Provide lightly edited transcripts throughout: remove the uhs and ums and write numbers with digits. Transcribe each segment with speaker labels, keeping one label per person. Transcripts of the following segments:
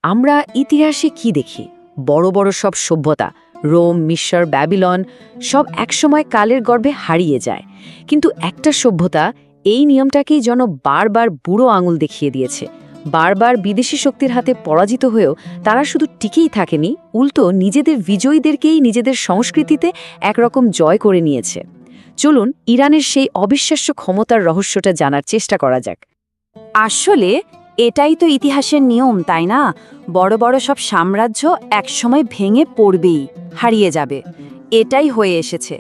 Speaker 1: আমরা ইতিহাসে কি দেখি? বড় বড় সব সভ্যতা, রোম, মিশর, ব্যাবিলন, সব একসময় কালের গর্ভে হারিয়ে যায়। কিন্তু একটা সভ্যতা এই নিয়মটাকেই যেন বারবার বুড়ো আঙুল দেখিয়ে দিয়েছে। বারবার বিদেশি শক্তির হাতে পরাজিত হয়েও তারা শুধু টিকেই থাকেনি, উল্টো নিজেদের বিজয়ীদেরকেই নিজেদের সংস্কৃতিতে একরকম জয় করে নিয়েছে। চলুন ইরানের সেই অবিশ্বাস্য ক্ষমতার রহস্যটা জানার চেষ্টা করা যাক।
Speaker 2: আসলে এটাই তো ইতিহাসের নিয়ম, তাই না? বড় বড় সব সাম্রাজ্য একসময় ভেঙে পড়বেই, হারিয়ে যাবে। এটাই হয়ে এসেছে।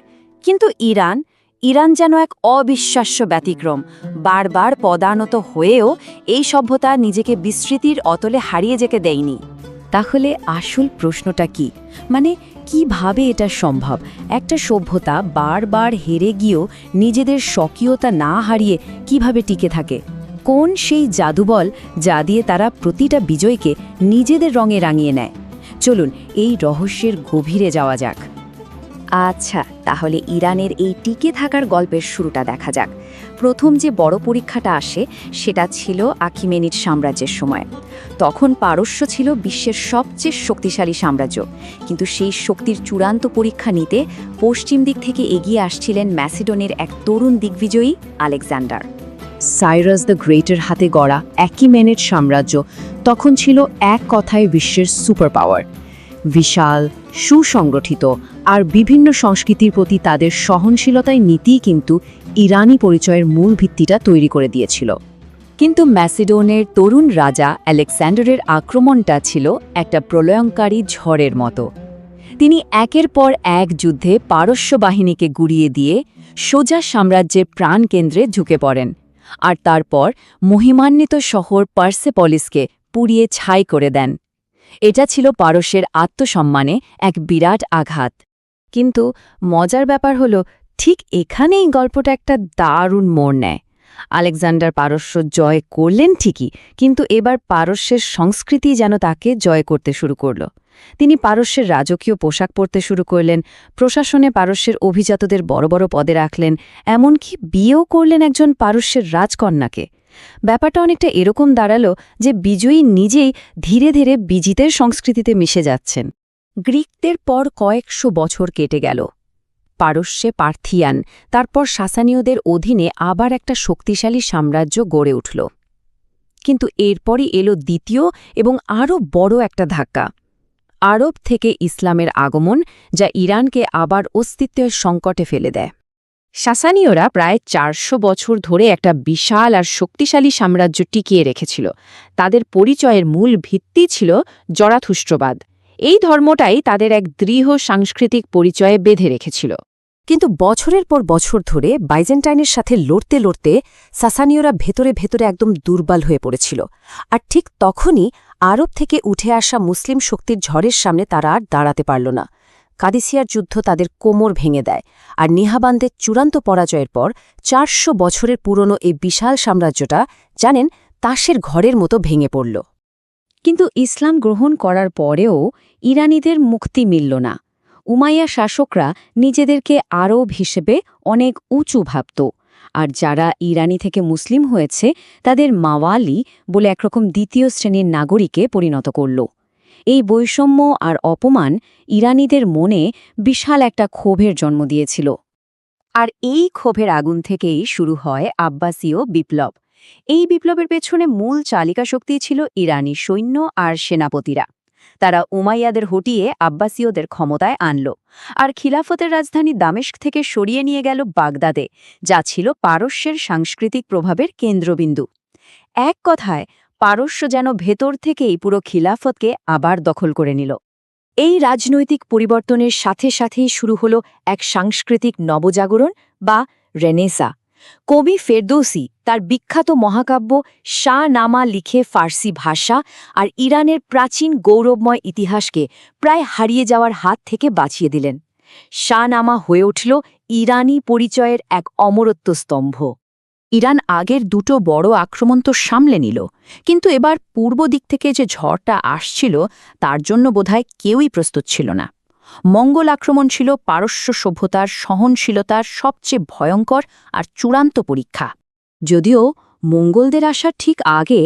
Speaker 2: কিন্তু ইরান যেন এক অবিশ্বাস্য ব্যতিক্রম। বারবার পদানত হয়েও এই সভ্যতা নিজেকে বিস্মৃতির অতলে হারিয়ে যেতে দেয়নি।
Speaker 1: তাহলে আসল প্রশ্নটা কি? মানে কিভাবে এটা সম্ভব? একটা সভ্যতা বারবার হেরে গিয়েও নিজেদের স্বকীয়তা না হারিয়ে কিভাবে টিকে থাকে? কোন সেই জাদুবল যা দিয়ে তারা প্রতিটা বিজয়কে নিজেদের রঙে রাঙিয়ে নেয়? চলুন এই রহস্যের গভীরে যাওয়া যাক। আচ্ছা, তাহলে ইরানের এই টিকে থাকার গল্পের শুরুটা দেখা যাক। প্রথম যে বড় পরীক্ষাটা আসে সেটা ছিল আখিমেনিড সাম্রাজ্যের সময়। তখন পারস্য ছিল বিশ্বের সবচেয়ে শক্তিশালী সাম্রাজ্য, কিন্তু সেই শক্তির চূড়ান্ত পরীক্ষা নিতে পশ্চিম দিক থেকে এগিয়ে আসছিলেন ম্যাসিডনের এক তরুণ দিগ্বিজয়ী আলেকজান্ডার। সাইরাস দ্য গ্রেটের হাতে গড়া আখিমেনিড সাম্রাজ্য তখন ছিল এক কথায় বিশ্বের সুপার পাওয়ার। বিশাল, সুসংগঠিত আর বিভিন্ন সংস্কৃতির প্রতি তাদের সহনশীলতায় নীতিই কিন্তু ইরানি পরিচয়ের মূল ভিত্তিটা তৈরি করে দিয়েছিল। কিন্তু ম্যাসিডোনের তরুণ রাজা আলেকজান্ডারের আক্রমণটা ছিল একটা প্রলয়ঙ্কারী ঝড়ের মতো। তিনি একের পর এক যুদ্ধে পারস্য বাহিনীকে গুড়িয়ে দিয়ে সোজা সাম্রাজ্যের প্রাণকেন্দ্রে ঢুকে পড়েন, আর তারপর মহিমান্বিত শহর পার্সেপলিসকে পুড়িয়ে ছাই করে দেন। এটা ছিল পারস্যের আত্মসম্মানে এক বিরাট আঘাত। কিন্তু মজার ব্যাপার হলো, ঠিক এখানেই গল্পটা একটা দারুণ মোড় নেয়। আলেকজান্ডার পারস্য জয় করলেন ঠিকই, কিন্তু এবার পারস্যের সংস্কৃতি যেন তাকে জয় করতে শুরু করল। তিনি পারস্যের রাজকীয় পোশাক পরতে শুরু করলেন, প্রশাসনে পারস্যের অভিজাতদের বড় বড় পদে রাখলেন, এমনকি বিয়েও করলেন একজন পারস্যের রাজকন্যাকে। ব্যাপারটা অনেকটা এরকম দাঁড়ালো যে বিজয়ী নিজেই ধীরে ধীরে বিজিতের সংস্কৃতিতে মিশে যাচ্ছেন। গ্রিকদের পর কয়েকশো বছর কেটে গেল। পারস্যে পার্থিয়ান, তারপর সাসানীয়দের অধীনে আবার একটা শক্তিশালী সাম্রাজ্য গড়ে উঠল। কিন্তু এরপরই এলো দ্বিতীয় এবং আরও বড় একটা ধাক্কা। আরব থেকে ইসলামের আগমন, যা ইরানকে আবার অস্তিত্বের সংকটে ফেলে দেয়। সাসানীয়রা প্রায় ৪০০ বছর ধরে একটা বিশাল আর শক্তিশালী সাম্রাজ্য টিকিয়ে রেখেছিল। তাদের পরিচয়ের মূল ভিত্তি ছিল জরাথুস্ট্রবাদ। এই ধর্মটাই তাদের এক দৃঢ় সাংস্কৃতিক পরিচয়ে বেঁধে রেখেছিল। কিন্তু বছরের পর বছর ধরে বাইজেন্টাইনের সাথে লড়তে লড়তে সাসানীয়রা ভেতরে ভেতরে একদম দুর্বল হয়ে পড়েছিল। আর ঠিক তখনই আরব থেকে উঠে আসা মুসলিম শক্তির ঝড়ের সামনে তারা আর দাঁড়াতে পারল না। কাদিসিয়ার যুদ্ধ তাদের কোমর ভেঙে দেয়, আর নিহাবান্দের চূড়ান্ত পরাজয়ের পর ৪০০ বছরের পুরনো এই বিশাল সাম্রাজ্যটা, জানেন, তাসের ঘরের মতো ভেঙে পড়ল। কিন্তু ইসলাম গ্রহণ করার পরেও ইরানিদের মুক্তি মিলল না। উমাইয়া শাসকরা নিজেদেরকে আরব হিসেবে অনেক উঁচু ভাবত, আর যারা ইরানি থেকে মুসলিম হয়েছে তাদের মাওয়ালি বলে একরকম দ্বিতীয় শ্রেণীর নাগরিকে পরিণত করল। এই বৈষম্য আর অপমান ইরানিদের মনে বিশাল একটা ক্ষোভের জন্ম দিয়েছিল। আর এই ক্ষোভের আগুন থেকেই শুরু হয় আব্বাসীয় বিপ্লব। এই বিপ্লবের পেছনে মূল চালিকা শক্তি ছিল ইরানি সৈন্য আর সেনাপতিরা। তারা উমাইয়াদের হটিয়ে আব্বাসীয়দের ক্ষমতায় আনল, আর খিলাফতের রাজধানী দামেস্ক থেকে সরিয়ে নিয়ে গেল বাগদাদে, যা ছিল পারস্যের সাংস্কৃতিক প্রভাবের কেন্দ্রবিন্দু। এক কথায় পারস্য যেন ভেতর থেকেই পুরো খিলাফতকে আবার দখল করে নিল। এই রাজনৈতিক পরিবর্তনের সাথে সাথেই শুরু হলো এক সাংস্কৃতিক নবজাগরণ বা রেনেসা। কবি ফেরদৌসি তার বিখ্যাত মহাকাব্য শাহ নামা লিখে ফার্সি ভাষা আর ইরানের প্রাচীন গৌরবময় ইতিহাসকে প্রায় হারিয়ে যাওয়ার হাত থেকে বাঁচিয়ে দিলেন। শাহ নামা হয়ে উঠল ইরানি পরিচয়ের এক অমরত্ব স্তম্ভ। ইরান আগের দুটো বড় আক্রমণ তো সামলে নিল, কিন্তু এবার পূর্ব দিক থেকে যে ঝড়টা আসছিল তার জন্য বোধহয় কেউই প্রস্তুত ছিল না। মঙ্গল আক্রমণ ছিল পারস্য সভ্যতার সহনশীলতার সবচেয়ে ভয়ঙ্কর আর চূড়ান্ত পরীক্ষা। যদিও মঙ্গলদের আসার ঠিক আগে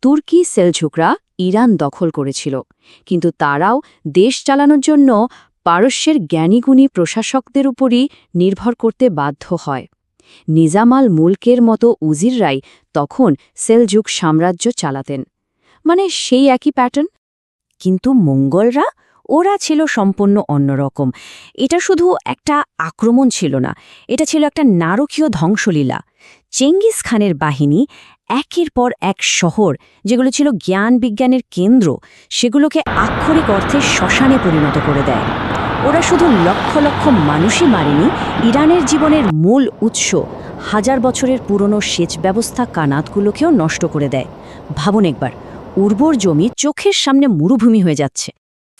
Speaker 1: তুর্কি সেলজুকরা ইরান দখল করেছিল, কিন্তু তারাও দেশ চালানোর জন্য পারস্যের জ্ঞানীগুণী প্রশাসকদের উপরই নির্ভর করতে বাধ্য হয়। নিজাম আল মুলকের মতো উজিররাই তখন সেলজুক সাম্রাজ্য চালাতেন, মানে সেই একই প্যাটার্ন। কিন্তু মঙ্গলরা, ওরা ছিল সম্পূর্ণ অন্যরকম। এটা শুধু একটা আক্রমণ ছিল না, এটা ছিল একটা নারকীয় ধ্বংসলীলা। চেঙ্গিস খানের বাহিনী একের পর এক শহর, যেগুলো ছিল জ্ঞান বিজ্ঞানের কেন্দ্র, সেগুলোকে আক্ষরিক অর্থে শ্মশানে পরিণত করে দেয়। ওরা শুধু লক্ষ লক্ষ মানুষই মারেনি, ইরানের জীবনের মূল উৎস, হাজার বছরের পুরনো সেচ ব্যবস্থা কানাতগুলোকেও নষ্ট করে দেয়। ভাবুন একবার, উর্বর জমি চোখের সামনে মরুভূমি হয়ে যাচ্ছে।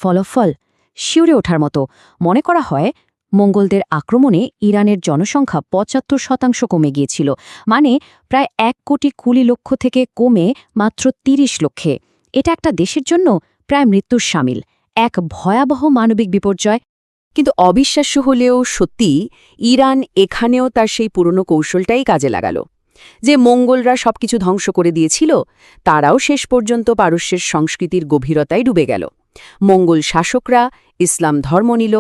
Speaker 1: ফলাফল শিউরে ওঠার মতো। মনে করা হয় মঙ্গলদের আক্রমণে ইরানের জনসংখ্যা ৭৫% কমে গিয়েছিল, মানে প্রায় ১,২০,০০,০০০ থেকে কমে মাত্র ৩০ লক্ষে। এটা একটা দেশের জন্য প্রায় মৃত্যুর শামিল, এক ভয়াবহ মানবিক বিপর্যয়। কিন্তু অবিশ্বাস্য হলেও সত্যি, ইরান এখানেও তার সেই পুরনো কৌশলটাই কাজে লাগালো। যে মঙ্গলরা সবকিছু ধ্বংস করে দিয়েছিল, তারাও শেষ পর্যন্ত পারস্যের সংস্কৃতির গভীরতায় ডুবে গেল। মঙ্গল শাসকরা ইসলাম ধর্ম নিল,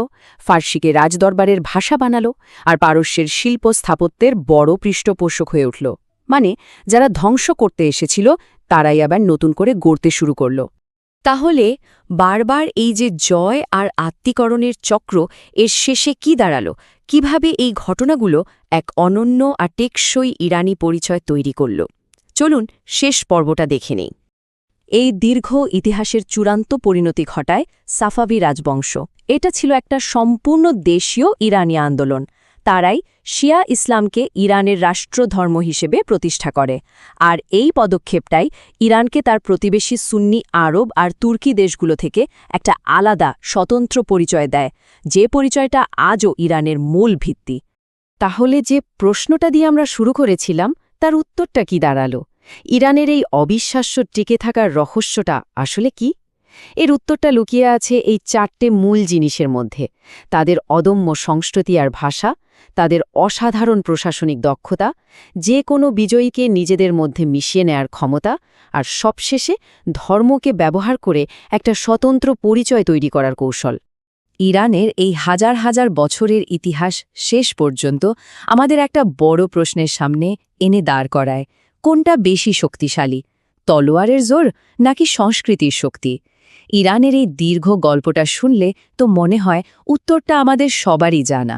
Speaker 1: ফার্সিকে রাজদরবারের ভাষা বানালো, আর পারস্যের শিল্প স্থাপত্যের বড় পৃষ্ঠপোষক হয়ে উঠল। মানে যারা ধ্বংস করতে এসেছিল, তারাই আবার নতুন করে গড়তে শুরু করল। তাহলে বারবার এই যে জয় আর আত্মীকরণের চক্র, এর শেষে কি দাঁড়ালো? কিভাবে এই ঘটনাগুলো এক অনন্য আর টেকসই ইরানি পরিচয় তৈরি করল? চলুন শেষ পর্বটা দেখে নেই। এই দীর্ঘ ইতিহাসের চূড়ান্ত পরিণতি ঘটায় সাফাভি রাজবংশ। এটা ছিল একটা সম্পূর্ণ দেশীয় ইরানি আন্দোলন। তারাই শিয়া ইসলামকে ইরানের রাষ্ট্রধর্ম হিসেবে প্রতিষ্ঠা করে, আর এই পদক্ষেপটাই ইরানকে তার প্রতিবেশী সুন্নি আরব আর তুর্কি দেশগুলো থেকে একটা আলাদা স্বতন্ত্র পরিচয় দেয়, যে পরিচয়টা আজও ইরানের মূল ভিত্তি। তাহলে যে প্রশ্নটা দিয়ে আমরা শুরু করেছিলাম, তার উত্তরটা কি দাঁড়ালো? ইরানের এই অবিশ্বাস্য টিকে থাকার রহস্যটা আসলে কি? এর উত্তরটা লুকিয়ে আছে এই ৪টে মূল জিনিসের মধ্যে: তাদের অদম্য সংস্কৃতি আর ভাষা, তাদের অসাধারণ প্রশাসনিক দক্ষতা, যে কোনো বিজয়ীকে নিজেদের মধ্যে মিশিয়ে নেয়ার ক্ষমতা, আর সবশেষে ধর্মকে ব্যবহার করে একটা স্বতন্ত্র পরিচয় তৈরি করার কৌশল। ইরানের এই হাজার হাজার বছরের ইতিহাস শেষ পর্যন্ত আমাদের একটা বড় প্রশ্নের সামনে এনে দাঁড় করায়: কোনটা বেশি শক্তিশালী, তলোয়ারের জোর নাকি সংস্কৃতির শক্তি? ইরানের এই দীর্ঘ গল্পটা শুনলে তো মনে হয় উত্তরটা আমাদের সবারই জানা।